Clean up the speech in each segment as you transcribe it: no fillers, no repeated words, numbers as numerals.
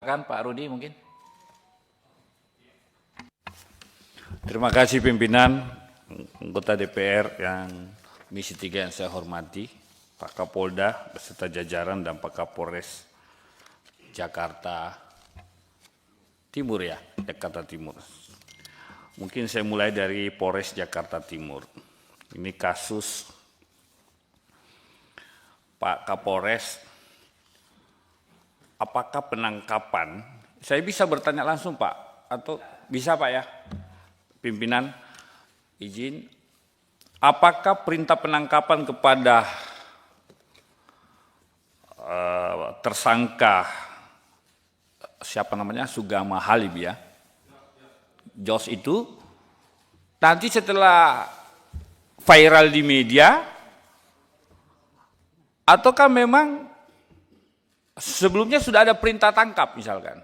Kan Pak Rudi mungkin. Terima kasih pimpinan, anggota DPR yang Komisi 3 yang saya hormati, Pak Kapolda beserta jajaran dan Pak Kapolres Jakarta Timur ya, Jakarta Timur. Mungkin saya mulai dari Polres Jakarta Timur. Ini kasus Pak Kapolres, apakah penangkapan, saya bisa bertanya langsung Pak, atau bisa Pak ya, pimpinan izin, apakah perintah penangkapan kepada tersangka, siapa namanya, Sugama Halib ya, Jos itu, nanti setelah viral di media, ataukah memang sebelumnya sudah ada perintah tangkap misalkan.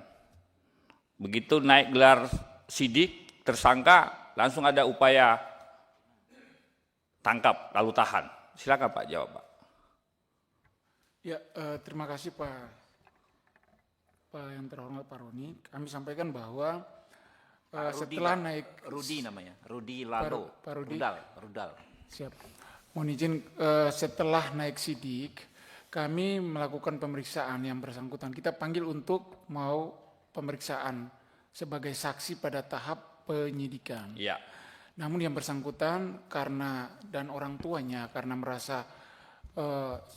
Begitu naik gelar sidik, tersangka, langsung ada upaya tangkap, lalu tahan. Silakan Pak jawab Pak. Ya, terima kasih Pak yang terhormat Pak Roni. Kami sampaikan bahwa setelah naik Rudi namanya, Rudi Lalo, Pak Rudi. Rudal. Siap. Mohon izin, setelah naik sidik, kami melakukan pemeriksaan yang bersangkutan. Kita panggil untuk mau pemeriksaan sebagai saksi pada tahap penyidikan. Iya. Namun yang bersangkutan karena dan orang tuanya karena merasa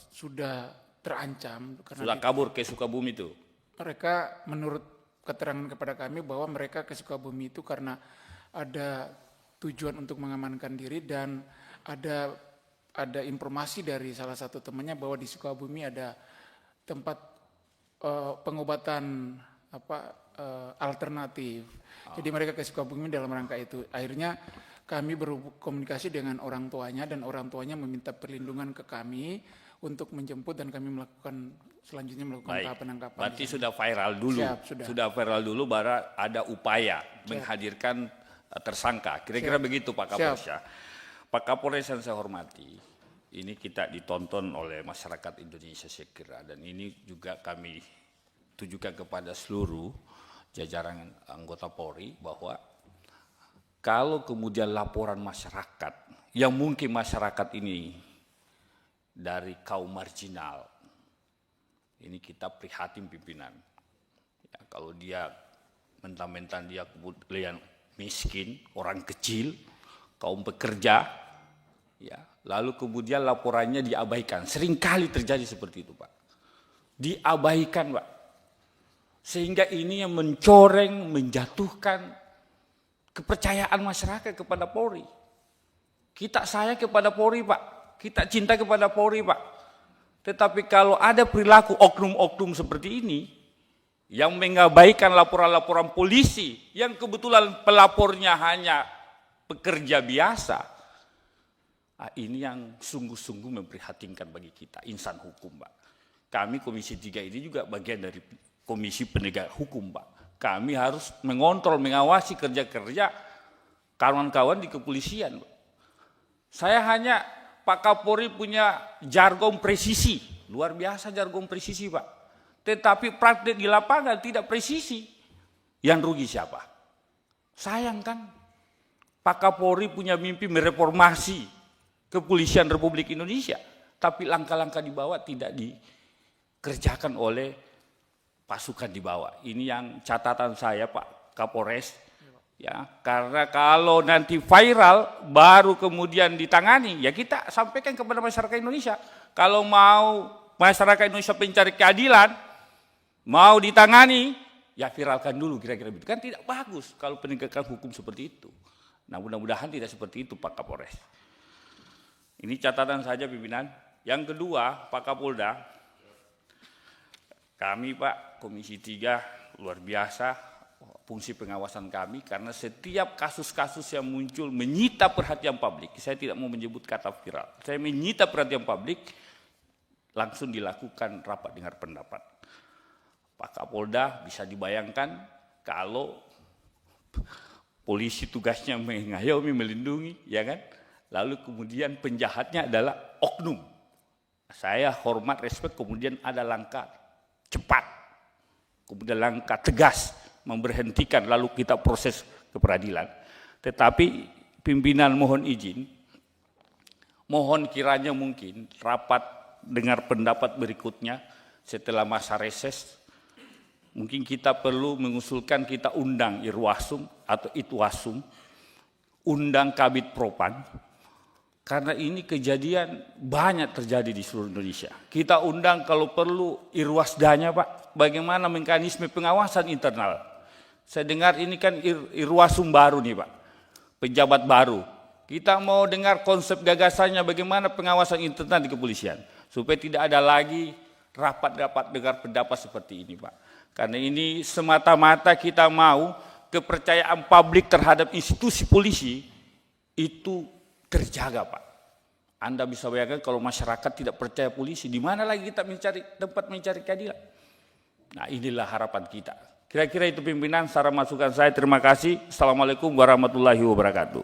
sudah terancam. Sudah kabur ke Sukabumi itu. Mereka menurut keterangan kepada kami bahwa mereka ke Sukabumi itu karena ada tujuan untuk mengamankan diri dan ada informasi dari salah satu temannya bahwa di Sukabumi ada tempat pengobatan alternatif. Jadi mereka ke Sukabumi dalam rangka itu. Akhirnya kami berkomunikasi dengan orang tuanya dan orang tuanya meminta perlindungan ke kami untuk menjemput dan kami selanjutnya melakukan tahap penangkapan. Berarti sudah viral dulu. Siap, sudah viral dulu baru ada upaya menghadirkan tersangka. Kira-kira begitu Pak Kapolres ya. Pak Kapolres yang saya hormati, ini kita ditonton oleh masyarakat Indonesia saya kira, dan ini juga kami tujukan kepada seluruh jajaran anggota Polri bahwa kalau kemudian laporan masyarakat, yang mungkin masyarakat ini dari kaum marginal, ini kita prihatin pimpinan. Ya, kalau dia mentang-mentang dia kemudian miskin, orang kecil, kaum pekerja, ya, lalu kemudian laporannya diabaikan. Seringkali terjadi seperti itu Pak. Diabaikan Pak. Sehingga ini yang mencoreng, menjatuhkan kepercayaan masyarakat kepada Polri. Kita sayang kepada Polri Pak. Kita cinta kepada Polri Pak. Tetapi kalau ada perilaku oknum-oknum seperti ini, yang mengabaikan laporan-laporan polisi, yang kebetulan pelapornya hanya pekerja biasa, ini yang sungguh-sungguh memprihatinkan bagi kita, insan hukum Pak. Kami Komisi 3 ini juga bagian dari Komisi Penegak Hukum Pak. Kami harus mengontrol, mengawasi kerja-kerja kawan-kawan di kepolisian Pak. Saya hanya, Pak Kapolri punya jargon presisi, luar biasa jargon presisi Pak. Tetapi praktik di lapangan tidak presisi. Yang rugi siapa? Sayang kan? Pak Kapolri punya mimpi mereformasi kepolisian Republik Indonesia, tapi langkah-langkah di bawah tidak dikerjakan oleh pasukan di bawah. Ini yang catatan saya Pak Kapolres, ya, karena kalau nanti viral baru kemudian ditangani, ya kita sampaikan kepada masyarakat Indonesia. Kalau mau masyarakat Indonesia mencari keadilan, mau ditangani, ya viralkan dulu kira-kira begitu. Kan tidak bagus kalau penegakan hukum seperti itu. Nah mudah-mudahan tidak seperti itu Pak Kapolres. Ini catatan saja pimpinan. Yang kedua Pak Kapolda, kami Pak Komisi 3 luar biasa fungsi pengawasan kami karena setiap kasus-kasus yang muncul menyita perhatian publik. Saya tidak mau menyebut kata viral. Saya menyita perhatian publik, langsung dilakukan rapat dengar pendapat. Pak Kapolda bisa dibayangkan kalau polisi tugasnya mengayomi, melindungi, ya kan? Lalu kemudian penjahatnya adalah oknum. Saya hormat, respect, kemudian ada langkah cepat kemudian langkah tegas memberhentikan lalu kita proses ke peradilan. Tetapi pimpinan mohon izin, mohon kiranya mungkin rapat dengar pendapat berikutnya setelah masa reses, mungkin kita perlu mengusulkan kita undang Irwasum atau Itwasum, undang Kabid Propam, karena ini kejadian banyak terjadi di seluruh Indonesia. Kita undang kalau perlu Irwasdanya Pak, bagaimana mekanisme pengawasan internal. Saya dengar ini kan Irwasum baru nih Pak, pejabat baru. Kita mau dengar konsep gagasannya bagaimana pengawasan internal di kepolisian. Supaya tidak ada lagi rapat-rapat dengar pendapat seperti ini Pak. Karena ini semata-mata kita mau kepercayaan publik terhadap institusi polisi itu terjaga Pak. Anda bisa bayangkan kalau masyarakat tidak percaya polisi, di mana lagi kita mencari tempat mencari keadilan. Nah inilah harapan kita. Kira-kira itu pimpinan, saran masukan saya. Terima kasih. Assalamualaikum warahmatullahi wabarakatuh.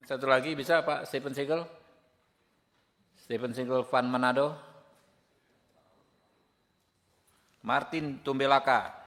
Satu lagi bisa Pak Stephen Segel? Stephen Segel Van Manado. Martin Tumbelaka.